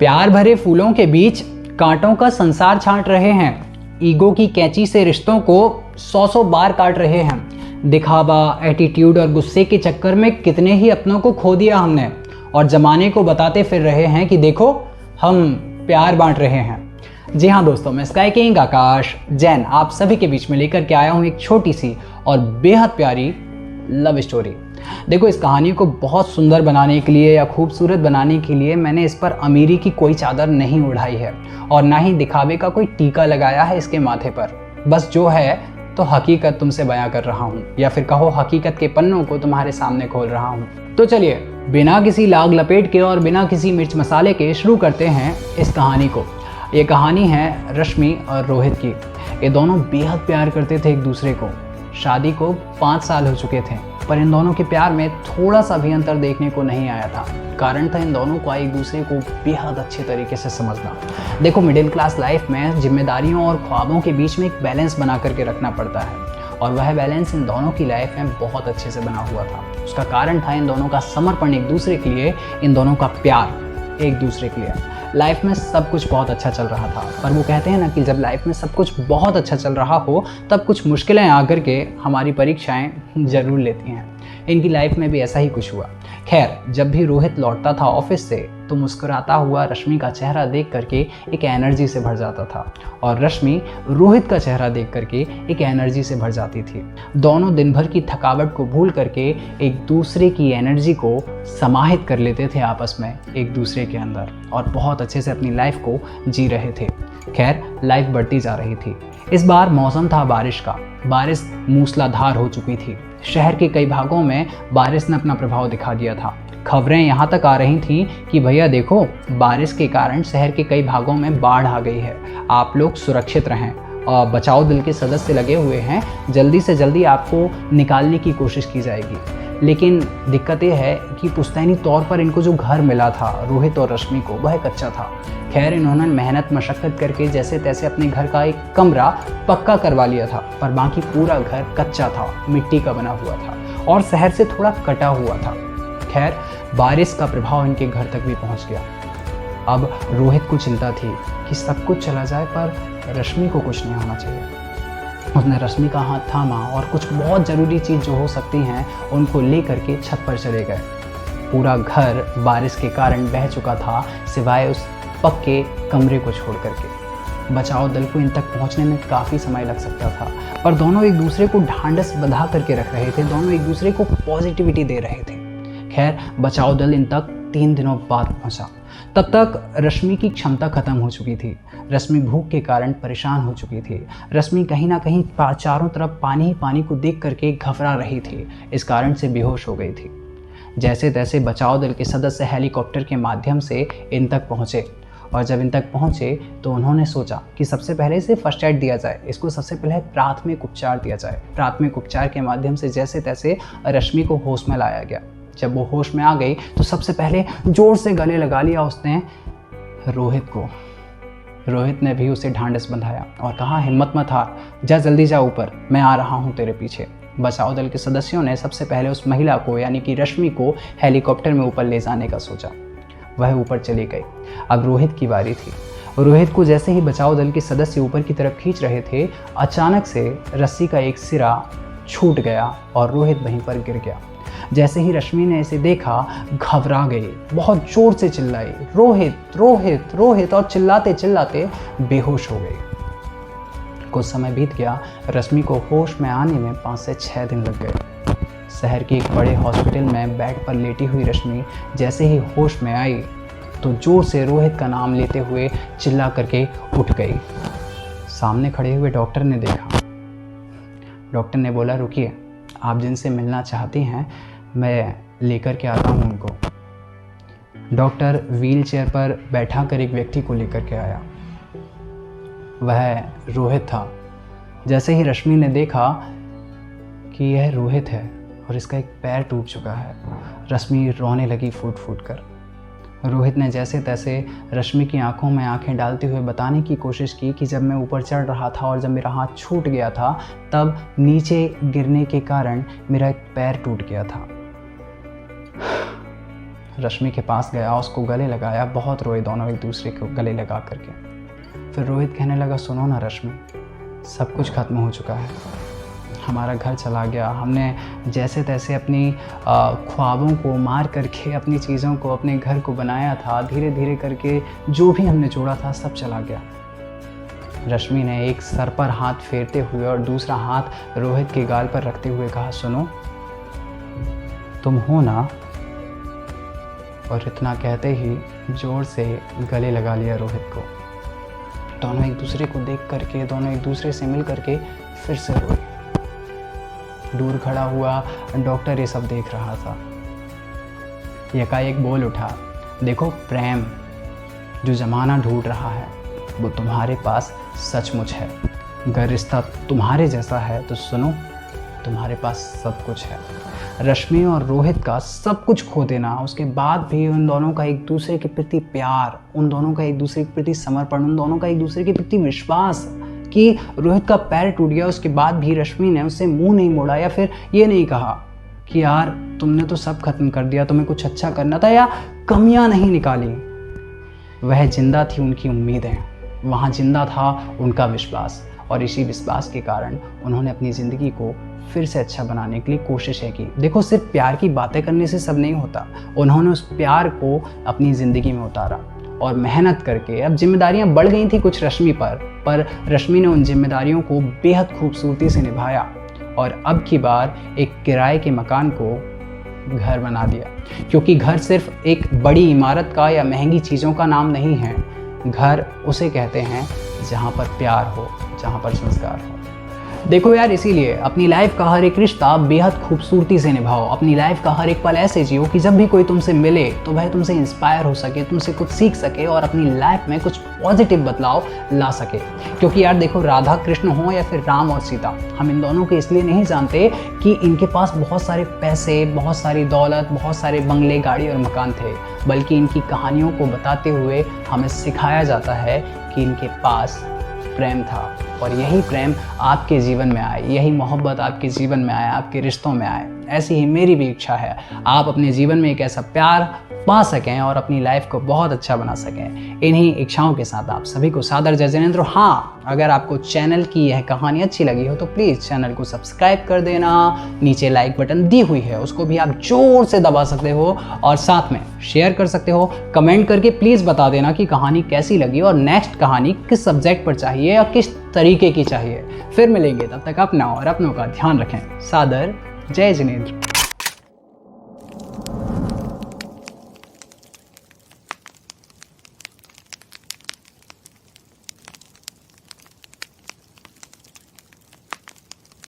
प्यार भरे फूलों के बीच कांटों का संसार छांट रहे हैं। ईगो की कैंची से रिश्तों को 100 बार काट रहे हैं। दिखावा, एटीट्यूड और गुस्से के चक्कर में कितने ही अपनों को खो दिया हमने, और जमाने को बताते फिर रहे हैं कि देखो हम प्यार बांट रहे हैं। जी हाँ दोस्तों, मैं स्काई किंग आकाश जैन आप सभी के बीच में लेकर के आया हूँ एक छोटी सी और बेहद प्यारी लव स्टोरी। देखो, इस कहानी को बहुत सुंदर बनाने के लिए या खूबसूरत बनाने के लिए मैंने इस पर अमीरी की कोई चादर नहीं उड़ाई है और ना ही दिखावे का कोई टीका लगाया है इसके माथे पर। बस जो है तो हकीकत तुमसे बयां कर रहा हूँ, या फिर कहो हकीकत के पन्नों को तुम्हारे सामने खोल रहा हूँ। तो चलिए बिना किसी लाग लपेट के और बिना किसी मिर्च मसाले के शुरू करते हैं इस कहानी को। ये कहानी है रश्मि और रोहित की। ये दोनों बेहद प्यार करते थे एक दूसरे को। शादी को 5 साल हो चुके थे, पर इन दोनों के प्यार में थोड़ा सा भी अंतर देखने को नहीं आया था। कारण था इन दोनों को एक दूसरे को बेहद अच्छे तरीके से समझना। देखो, मिडिल क्लास लाइफ में जिम्मेदारियों और ख्वाबों के बीच में एक बैलेंस बना करके रखना पड़ता है, और वह बैलेंस इन दोनों की लाइफ में बहुत अच्छे से बना हुआ था। उसका कारण था इन दोनों का समर्पण एक दूसरे के लिए, इन दोनों का प्यार एक दूसरे के लिए। लाइफ में सब कुछ बहुत अच्छा चल रहा था, पर वो कहते हैं ना कि जब लाइफ में सब कुछ बहुत अच्छा चल रहा हो तब कुछ मुश्किलें आकर के हमारी परीक्षाएं जरूर लेती हैं। इनकी लाइफ में भी ऐसा ही कुछ हुआ। खैर, जब भी रोहित लौटता था ऑफिस से तो मुस्कुराता हुआ रश्मि का चेहरा देख करके एक एनर्जी से भर जाता था, और रश्मि रोहित का चेहरा देख करके एक एनर्जी से भर जाती थी। दोनों दिन भर की थकावट को भूल करके एक दूसरे की एनर्जी को समाहित कर लेते थे आपस में एक दूसरे के अंदर, और बहुत अच्छे से अपनी लाइफ को जी रहे थे। खैर, लाइफ बढ़ती जा रही थी। इस बार मौसम था बारिश का। बारिश मूसलाधार हो चुकी थी। शहर के कई भागों में बारिश ने अपना प्रभाव दिखा दिया था। खबरें यहाँ तक आ रही थीं कि भैया देखो, बारिश के कारण शहर के कई भागों में बाढ़ आ गई है, आप लोग सुरक्षित रहें, और बचाव दल के सदस्य लगे हुए हैं, जल्दी से जल्दी आपको निकालने की कोशिश की जाएगी। लेकिन दिक्कत यह है कि पुश्तैनी तौर पर इनको जो घर मिला था रोहित और रश्मि को, वह कच्चा था। खैर, इन्होंने मेहनत मशक्क़त करके जैसे तैसे अपने घर का एक कमरा पक्का करवा लिया था, पर बाकी पूरा घर कच्चा था, मिट्टी का बना हुआ था और शहर से थोड़ा कटा हुआ था। खैर, बारिश का प्रभाव इनके घर तक भी पहुंच गया। अब रोहित को चिंता थी कि सब कुछ चला जाए पर रश्मि को कुछ नहीं होना चाहिए। उसने रश्मि का हाथ थामा और कुछ बहुत ज़रूरी चीज़ जो हो सकती हैं उनको ले करके छत पर चले गए। पूरा घर बारिश के कारण बह चुका था, सिवाय उस पक्के कमरे को छोड़ करके। बचाव दल को इन तक पहुंचने में काफ़ी समय लग सकता था, पर दोनों एक दूसरे को ढांढस बंधा करके रख रहे थे। दोनों एक दूसरे को पॉजिटिविटी दे रहे थे। खैर, बचाव दल इन तक 3 दिनों बाद पहुंचा। तब तक रश्मि की क्षमता खत्म हो चुकी थी। रश्मि भूख के कारण परेशान हो चुकी थी। रश्मि कहीं ना कहीं चारों तरफ पानी ही पानी को देख करके घबरा रही थी, इस कारण से बेहोश हो गई थी। जैसे तैसे बचाव दल के सदस्य हेलीकॉप्टर के माध्यम से इन तक पहुंचे, और जब इन तक पहुंचे तो उन्होंने सोचा कि सबसे पहले इसे फर्स्ट एड दिया जाए, इसको सबसे पहले प्राथमिक उपचार दिया जाए। प्राथमिक उपचार के माध्यम से जैसे तैसे रश्मि को होश में लाया गया। जब वो होश में आ गई तो सबसे पहले जोर से गले लगा लिया उसने रोहित को। रोहित ने भी उसे ढांढस बंधाया और कहा, हिम्मत मत हार, जा जल्दी जा ऊपर, मैं आ रहा हूँ तेरे पीछे। बचाव दल के सदस्यों ने सबसे पहले उस महिला को यानी कि रश्मि को हेलीकॉप्टर में ऊपर ले जाने का सोचा। वह ऊपर चली गई। अब रोहित की बारी थी। रोहित को जैसे ही बचाव दल के सदस्य ऊपर की तरफ खींच रहे थे, अचानक से रस्सी का एक सिरा छूट गया और रोहित वहीं पर गिर गया। जैसे ही रश्मि ने इसे देखा, घबरा गई, बहुत जोर से चिल्लाई, रोहित रोहित रोहित, और चिल्लाते चिल्लाते बेहोश हो गई। कुछ समय बीत गया। रश्मि को होश में आने में 5 से 6 दिन लग गए। शहर के एक बड़े हॉस्पिटल में बेड पर लेटी हुई रश्मि जैसे ही होश में आई तो जोर से रोहित का नाम लेते हुए चिल्ला करके उठ गई। सामने खड़े हुए डॉक्टर ने देखा। डॉक्टर ने बोला, रुकिए, आप जिनसे मिलना चाहती हैं मैं लेकर के आता हूँ उनको। डॉक्टर व्हील चेयर पर बैठा कर एक व्यक्ति को लेकर के आया। वह रोहित था। जैसे ही रश्मि ने देखा कि यह रोहित है और इसका एक पैर टूट चुका है, रश्मि रोने लगी फूट फूट कर। रोहित ने जैसे तैसे रश्मि की आंखों में आंखें डालते हुए बताने की कोशिश की कि जब मैं ऊपर चढ़ रहा था और जब मेरा हाथ छूट गया था तब नीचे गिरने के कारण मेरा एक पैर टूट गया था। रश्मि के पास गया, उसको गले लगाया, बहुत रोए दोनों एक दूसरे को गले लगा करके। फिर रोहित कहने लगा, सुनो ना रश्मि, सब कुछ खत्म हो चुका है, हमारा घर चला गया, हमने जैसे तैसे अपनी ख्वाबों को मार करके अपनी चीज़ों को, अपने घर को बनाया था, धीरे धीरे करके जो भी हमने जोड़ा था सब चला गया। रश्मि ने एक सर पर हाथ फेरते हुए और दूसरा हाथ रोहित के गाल पर रखते हुए कहा, सुनो, तुम हो ना। और इतना कहते ही जोर से गले लगा लिया रोहित को। दोनों एक दूसरे को देख करके, दोनों एक दूसरे से मिल करके फिर से रोए। दूर खड़ा हुआ डॉक्टर ये सब देख रहा था। एकाएक बोल उठा, देखो प्रेम जो ज़माना ढूंढ रहा है वो तुम्हारे पास सचमुच है। अगर रिश्ता तुम्हारे जैसा है तो सुनो, तुम्हारे पास सब कुछ है। रश्मि और रोहित का सब कुछ खो देना, उसके बाद भी उन दोनों का एक दूसरे के प्रति प्यार, उन दोनों का एक दूसरे के प्रति समर्पण, उन दोनों का एक दूसरे के प्रति विश्वास कि रोहित का पैर टूट गया, उसके बाद भी रश्मि ने उससे मुंह नहीं मोड़ा या फिर ये नहीं कहा कि यार तुमने तो सब खत्म कर दिया, तुम्हें कुछ अच्छा करना था, या कमियां नहीं निकाली। वह जिंदा थी उनकी उम्मीदें, वहाँ जिंदा था उनका विश्वास, और इसी विश्वास के कारण उन्होंने अपनी ज़िंदगी को फिर से अच्छा बनाने के लिए कोशिशें की। देखो, सिर्फ प्यार की बातें करने से सब नहीं होता, उन्होंने उस प्यार को अपनी ज़िंदगी में उतारा और मेहनत करके। अब जिम्मेदारियां बढ़ गई थी कुछ रश्मि पर रश्मि ने उन जिम्मेदारियों को बेहद खूबसूरती से निभाया और अब की बार एक किराए के मकान को घर बना दिया। क्योंकि घर सिर्फ एक बड़ी इमारत का या महंगी चीज़ों का नाम नहीं है, घर उसे कहते हैं जहाँ पर प्यार हो, जहाँ पर संस्कार हो। देखो यार, इसीलिए अपनी लाइफ का हर एक रिश्ता बेहद खूबसूरती से निभाओ। अपनी लाइफ का हर एक पल ऐसे जियो कि जब भी कोई तुमसे मिले तो वह तुमसे इंस्पायर हो सके, तुमसे कुछ सीख सके और अपनी लाइफ में कुछ पॉजिटिव बदलाव ला सके। क्योंकि यार देखो, राधा कृष्ण हो या फिर राम और सीता, हम इन दोनों को इसलिए नहीं जानते कि इनके पास बहुत सारे पैसे, बहुत सारी दौलत, बहुत सारे बंगले, गाड़ी और मकान थे, बल्कि इनकी कहानियों को बताते हुए हमें सिखाया जाता है कि इनके पास प्रेम था। और यही प्रेम आपके जीवन में आए, यही मोहब्बत आपके जीवन में आए, आपके रिश्तों में आए। ऐसी ही मेरी भी इच्छा है, आप अपने जीवन में एक ऐसा प्यार पा सकें और अपनी लाइफ को बहुत अच्छा बना सकें। इन्हीं इच्छाओं के साथ आप सभी को सादर जय जिनेंद्र। हाँ, अगर आपको चैनल की यह कहानी अच्छी लगी हो तो प्लीज़ चैनल को सब्सक्राइब कर देना। नीचे लाइक बटन दी हुई है, उसको भी आप जोर से दबा सकते हो और साथ में शेयर कर सकते हो। कमेंट करके प्लीज़ बता देना कि कहानी कैसी लगी और नेक्स्ट कहानी किस सब्जेक्ट पर चाहिए या किस तरीके की चाहिए। फिर मिलेंगे, तब तक अपना और अपनों का ध्यान रखें। सादर जय जिनेंद्र।